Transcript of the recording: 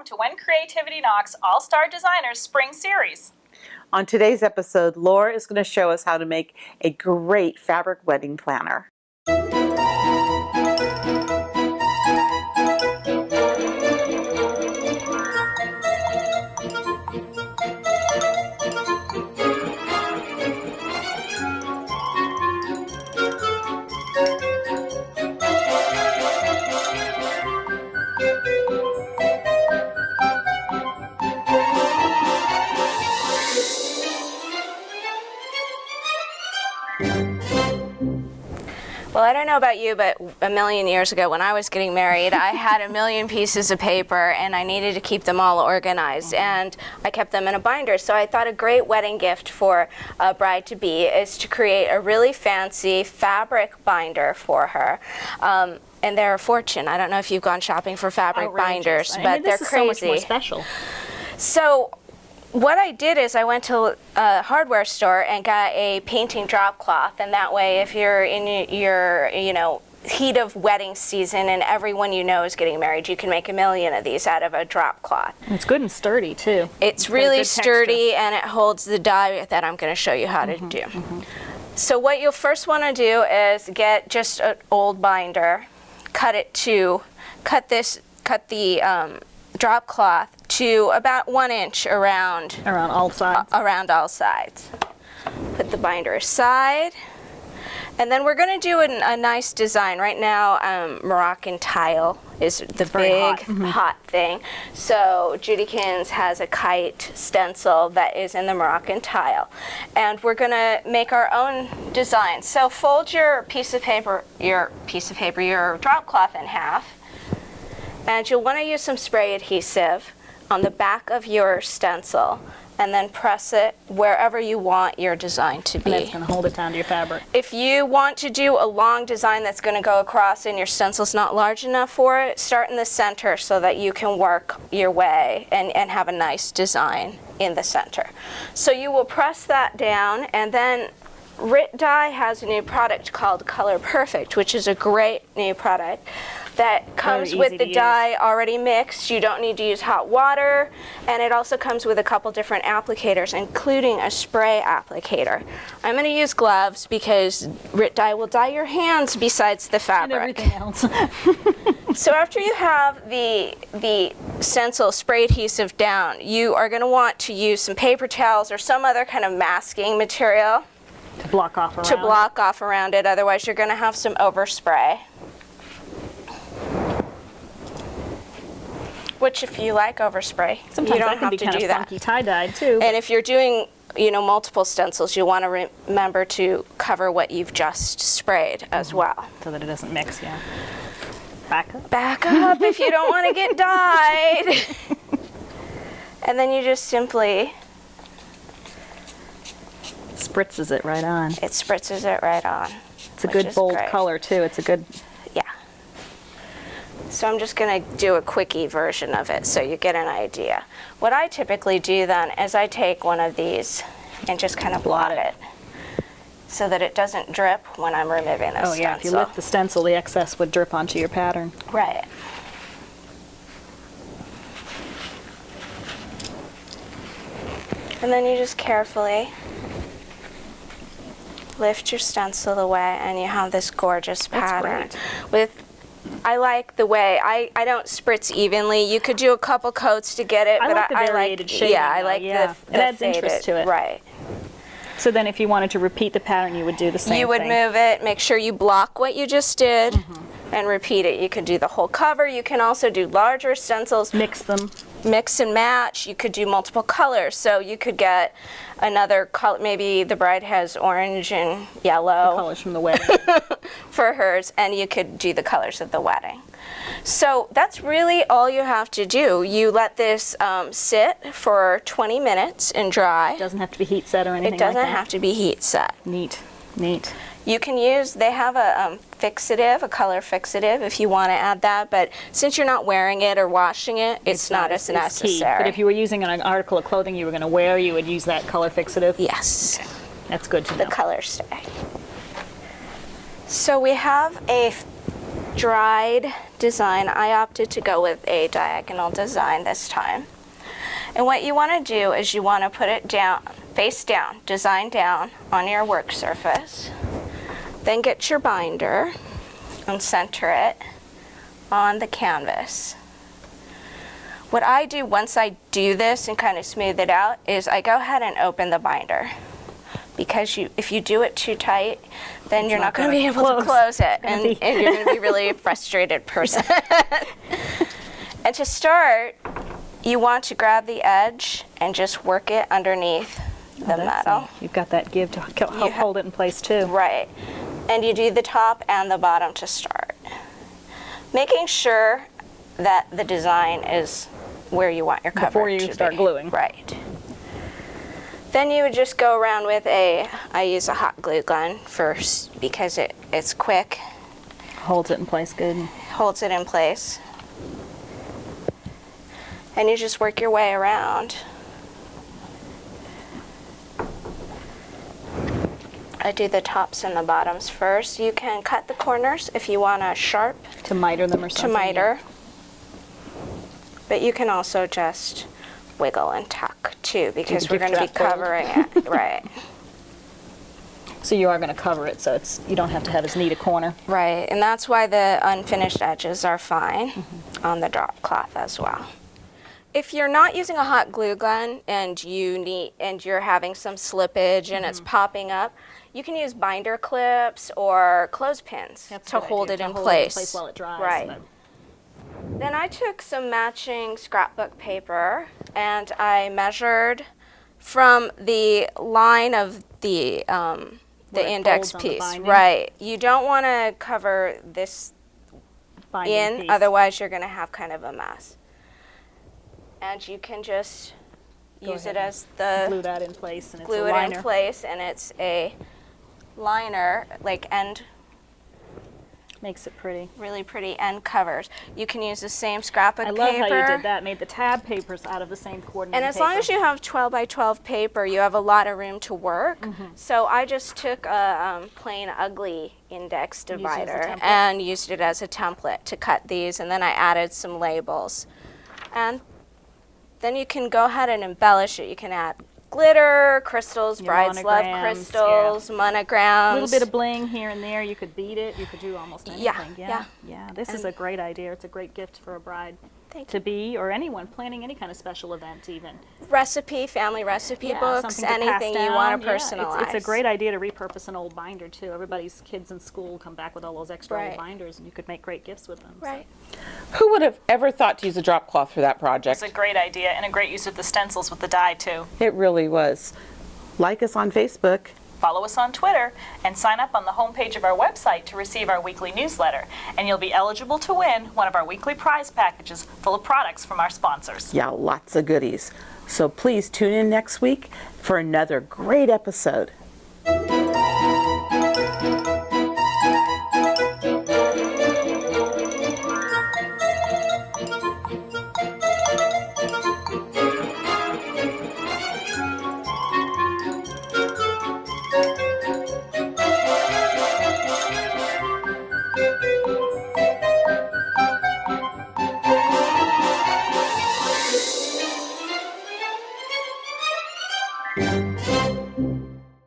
to When Creativity Knocks All-Star Designers Spring Series. On today's episode, Laura is going to show us how to make a great fabric wedding planner. Well, I don't know about you, but a million years ago when I was getting married, I had a million pieces of paper and I needed to keep them all organized, and I kept them in a binder. So I thought a great wedding gift for a bride-to-be is to create a really fancy fabric binder for her. And they're a fortune. I don't know if you've gone shopping for fabric binders, but they're crazy. So much more special. So what I did is I went to a hardware store and got a painting drop cloth, and that way if you're in your heat of wedding season and everyone you know is getting married, you can make a million of these out of a drop cloth. It's good and sturdy too. It's really sturdy and it holds the dye that I'm going to show you how to do. So what you'll first want to do is get just an old binder, cut the drop cloth to about 1 inch around all sides. Around all sides. Put the binder aside, and then we're going to do a nice design. Right now, Moroccan tile is the big hot thing. So Judykins has a kite stencil that is in the Moroccan tile, and we're going to make our own design. So fold your your drop cloth in half. And you'll want to use some spray adhesive on the back of your stencil and then press it wherever you want your design to be. And it's going to hold it down to your fabric. If you want to do a long design that's going to go across and your stencil's not large enough for it, start in the center so that you can work your way and have a nice design in the center. So you will press that down, and then Rit Dye has a new product called Color Perfect, which is a great new product that comes with the dye already mixed. You don't need to use hot water, and it also comes with a couple different applicators, including a spray applicator. I'm going to use gloves because Rit Dye will dye your hands besides the fabric. And everything else. So after you have the stencil spray adhesive down, you are going to want to use some paper towels or some other kind of masking material to block off around it. Otherwise you're going to have some overspray. Which, if you like overspray, sometimes you don't that can have be to kind do of that. Funky tie-dyed too. And if you're doing, multiple stencils, you want to remember to cover what you've just sprayed as well, so that it doesn't mix. Yeah. Back up. Back up if you don't want to get dyed. And then you just simply spritzes it right on. It spritzes it right on. It's a good bold color too. It's a good. So I'm just going to do a quickie version of it so you get an idea. What I typically do then is I take one of these and just kind of blot it so that it doesn't drip when I'm removing the stencil. Oh yeah, if you lift the stencil, the excess would drip onto your pattern. Right. And then you just carefully lift your stencil away and you have this gorgeous pattern. I like the way, I don't spritz evenly. You could do a couple coats to get it, but like the variated shading. Yeah, I like the it adds faded, interest to it. Right. So then if you wanted to repeat the pattern, you would do the same thing. You would move it, make sure you block what you just did, and repeat it. You could do the whole cover. You can also do larger stencils. Mix them. Mix and match. You could do multiple colors. So you could get another color. Maybe the bride has orange and yellow. The colors from the wedding. For hers, and you could do the colors of the wedding. So that's really all you have to do. You let this sit for 20 minutes and dry. It doesn't have to be heat set or anything like that. It doesn't have to be heat set. Neat, neat. You can use, they have a fixative, a color fixative if you want to add that, but since you're not wearing it or washing it, it's not as necessary. Key. But if you were using an article of clothing you were going to wear, you would use that color fixative? Yes. Okay. That's good to know. The color stay. So we have a dried design. I opted to go with a diagonal design this time. And what you want to do is you want to put it down, face down, design down on your work surface. Then get your binder and center it on the canvas. What I do once I do this and kind of smooth it out is I go ahead and open the binder. Because if you do it too tight, then you're not going to be able to close it, and you're going to be really a frustrated person. And to start, you want to grab the edge and just work it underneath the metal. You've got that give to help hold it in place too. Right. And you do the top and the bottom to start. Making sure that the design is where you want your cover Before you start gluing. Right. Then you would just go around with I use a hot glue gun first because it's quick. Holds it in place good. Holds it in place. And you just work your way around. I do the tops and the bottoms first. You can cut the corners if you want a sharp. To miter them or something. To miter. But you can also just wiggle and tuck too, because we're going to be covering it. Right. So you are going to cover it, so you don't have to have as neat a corner. Right, and that's why the unfinished edges are fine on the drop cloth as well. If you're not using a hot glue gun and you're having some slippage and it's popping up, you can use binder clips or clothespins to hold it in place. While it dries. Right. Then I took some matching scrapbook paper and I measured from the line of the index piece. Right. You don't want to cover this in, otherwise you're going to have kind of a mess. And you can just use it as the glue that in place, and glue it's a liner. it in place, and it's a liner, like end. Makes it pretty. Really pretty end covers. You can use the same scrapbook paper. I love how you did that. Made the tab papers out of the same coordinating And as long as you have 12 by 12 paper, you have a lot of room to work. So I just took a plain ugly index divider and used it as a template to cut these, and then I added some labels. And then you can go ahead and embellish it. You can add glitter, crystals, brides love crystals, monograms. A little bit of bling here and there. You could bead it. You could do almost anything. Yeah. This is a great idea. It's a great gift for a bride to be, or anyone planning any kind of special event even. Family recipe books, anything you want to personalize. It's a great idea to repurpose an old binder too. Everybody's kids in school come back with all those extra old binders, and you could make great gifts with them. Right. So. Who would have ever thought to use a drop cloth for that project? It's a great idea, and a great use of the stencils with the dye too. It really was. Like us on Facebook. Follow us on Twitter and sign up on the homepage of our website to receive our weekly newsletter. And you'll be eligible to win one of our weekly prize packages full of products from our sponsors. Yeah, lots of goodies. So please tune in next week for another great episode.